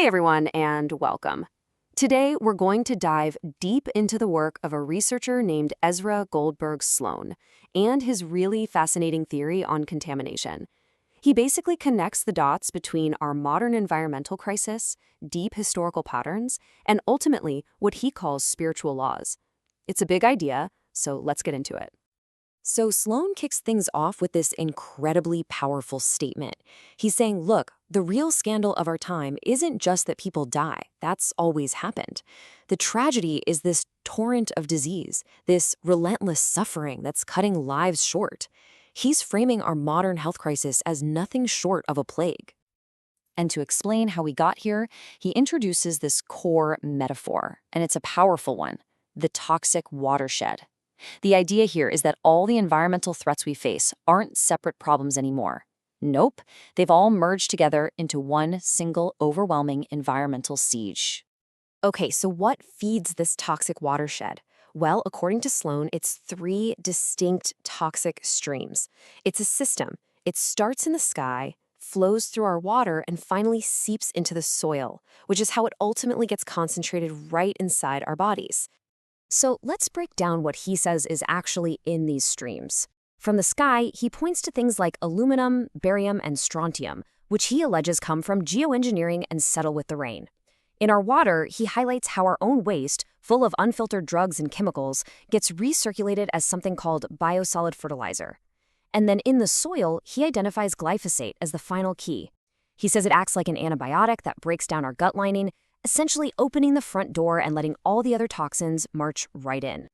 Hey everyone, and welcome. Today, we're going to dive deep into the work of a researcher named Ezra Goldberg Sloan and his really fascinating theory on contamination. He basically connects the dots between our modern environmental crisis, deep historical patterns, and ultimately what he calls spiritual laws. It's a big idea, so let's get into it. So Sloan kicks things off with this incredibly powerful statement. He's saying, look, the real scandal of our time isn't just that people die. That's always happened. The tragedy is this torrent of disease, this relentless suffering that's cutting lives short. He's framing our modern health crisis as nothing short of a plague. And to explain how we got here, he introduces this core metaphor, and it's a powerful one, the toxic watershed. The idea here is that all the environmental threats we face aren't separate problems anymore. Nope, they've all merged together into one single overwhelming environmental siege. Okay, so what feeds this toxic watershed? Well, according to Sloan, it's three distinct toxic streams. It's a system. It starts in the sky, flows through our water, and finally seeps into the soil, which is how it ultimately gets concentrated right inside our bodies. So let's break down what he says is actually in these streams. From the sky, he points to things like aluminum, barium, and strontium, which he alleges come from geoengineering and settle with the rain. In our water, he highlights how our own waste, full of unfiltered drugs and chemicals, gets recirculated as something called biosolid fertilizer. And then in the soil, he identifies glyphosate as the final key. He says it acts like an antibiotic that breaks down our gut lining, essentially opening the front door and letting all the other toxins march right in.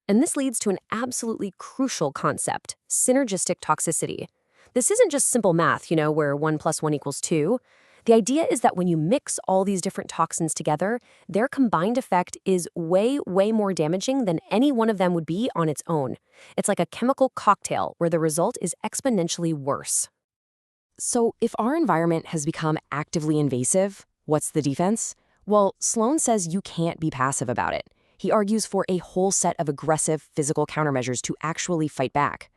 And this leads to an absolutely crucial concept, synergistic toxicity. This isn't just simple math, where 1 + 1 = 2. The idea is that when you mix all these different toxins together, their combined effect is way, way more damaging than any one of them would be on its own. It's like a chemical cocktail where the result is exponentially worse. So if our environment has become actively invasive, what's the defense? Well, Sloan says you can't be passive about it. He argues for a whole set of aggressive physical countermeasures to actually fight back.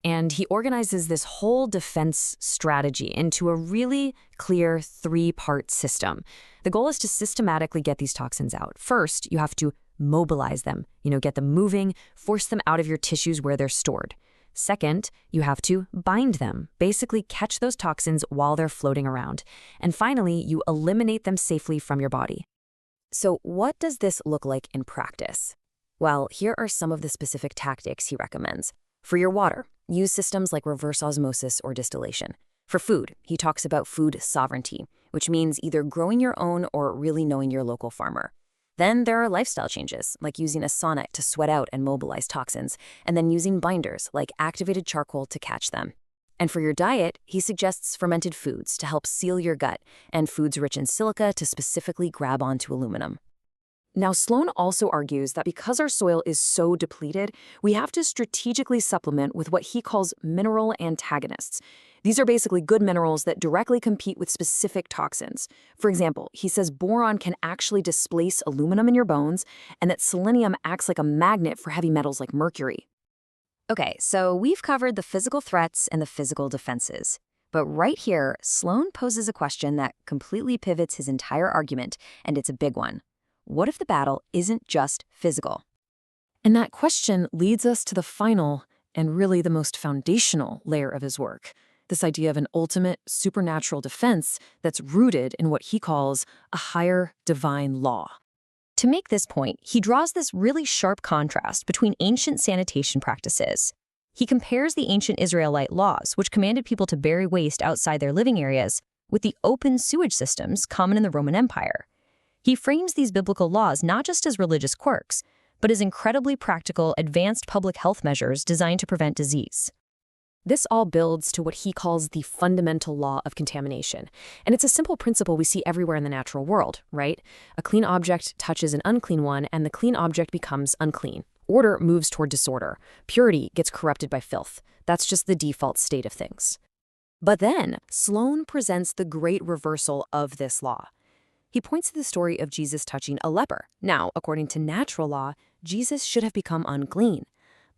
And he organizes this whole defense strategy into a really clear three-part system. The goal is to systematically get these toxins out. First, you have to mobilize them, get them moving, force them out of your tissues where they're stored. Second, you have to bind them, basically catch those toxins while they're floating around. And finally, you eliminate them safely from your body. So what does this look like in practice? Well, here are some of the specific tactics he recommends. For your water, use systems like reverse osmosis or distillation. For food, he talks about food sovereignty, which means either growing your own or really knowing your local farmer. Then there are lifestyle changes, like using a sauna to sweat out and mobilize toxins, and then using binders, like activated charcoal, to catch them. And for your diet, he suggests fermented foods to help seal your gut, and foods rich in silica to specifically grab onto aluminum. Now, Sloan also argues that because our soil is so depleted, we have to strategically supplement with what he calls mineral antagonists. These are basically good minerals that directly compete with specific toxins. For example, he says boron can actually displace aluminum in your bones, and that selenium acts like a magnet for heavy metals like mercury. Okay, so we've covered the physical threats and the physical defenses. But right here, Sloan poses a question that completely pivots his entire argument, and it's a big one. What if the battle isn't just physical? And that question leads us to the final and really the most foundational layer of his work, this idea of an ultimate supernatural defense that's rooted in what he calls a higher divine law. To make this point, he draws this really sharp contrast between ancient sanitation practices. He compares the ancient Israelite laws, which commanded people to bury waste outside their living areas, with the open sewage systems common in the Roman Empire. He frames these biblical laws not just as religious quirks, but as incredibly practical, advanced public health measures designed to prevent disease. This all builds to what he calls the fundamental law of contamination. And it's a simple principle we see everywhere in the natural world, right? A clean object touches an unclean one, and the clean object becomes unclean. Order moves toward disorder. Purity gets corrupted by filth. That's just the default state of things. But then, Sloan presents the great reversal of this law. He points to the story of Jesus touching a leper. Now, according to natural law, Jesus should have become unclean.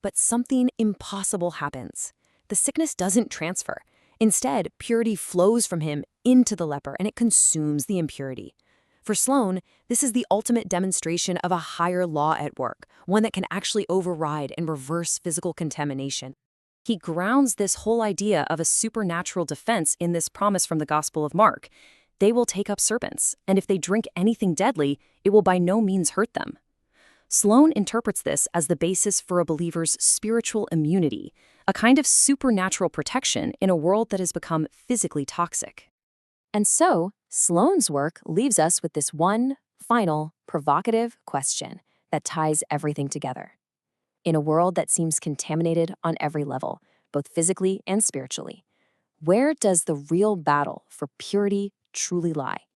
But something impossible happens. The sickness doesn't transfer. Instead, purity flows from him into the leper and it consumes the impurity. For Sloan, this is the ultimate demonstration of a higher law at work, one that can actually override and reverse physical contamination. He grounds this whole idea of a supernatural defense in this promise from the Gospel of Mark. They will take up serpents, and if they drink anything deadly, it will by no means hurt them. Sloan interprets this as the basis for a believer's spiritual immunity, a kind of supernatural protection in a world that has become physically toxic. And so, Sloan's work leaves us with this one, final, provocative question that ties everything together. In a world that seems contaminated on every level, both physically and spiritually, where does the real battle for purity truly lie?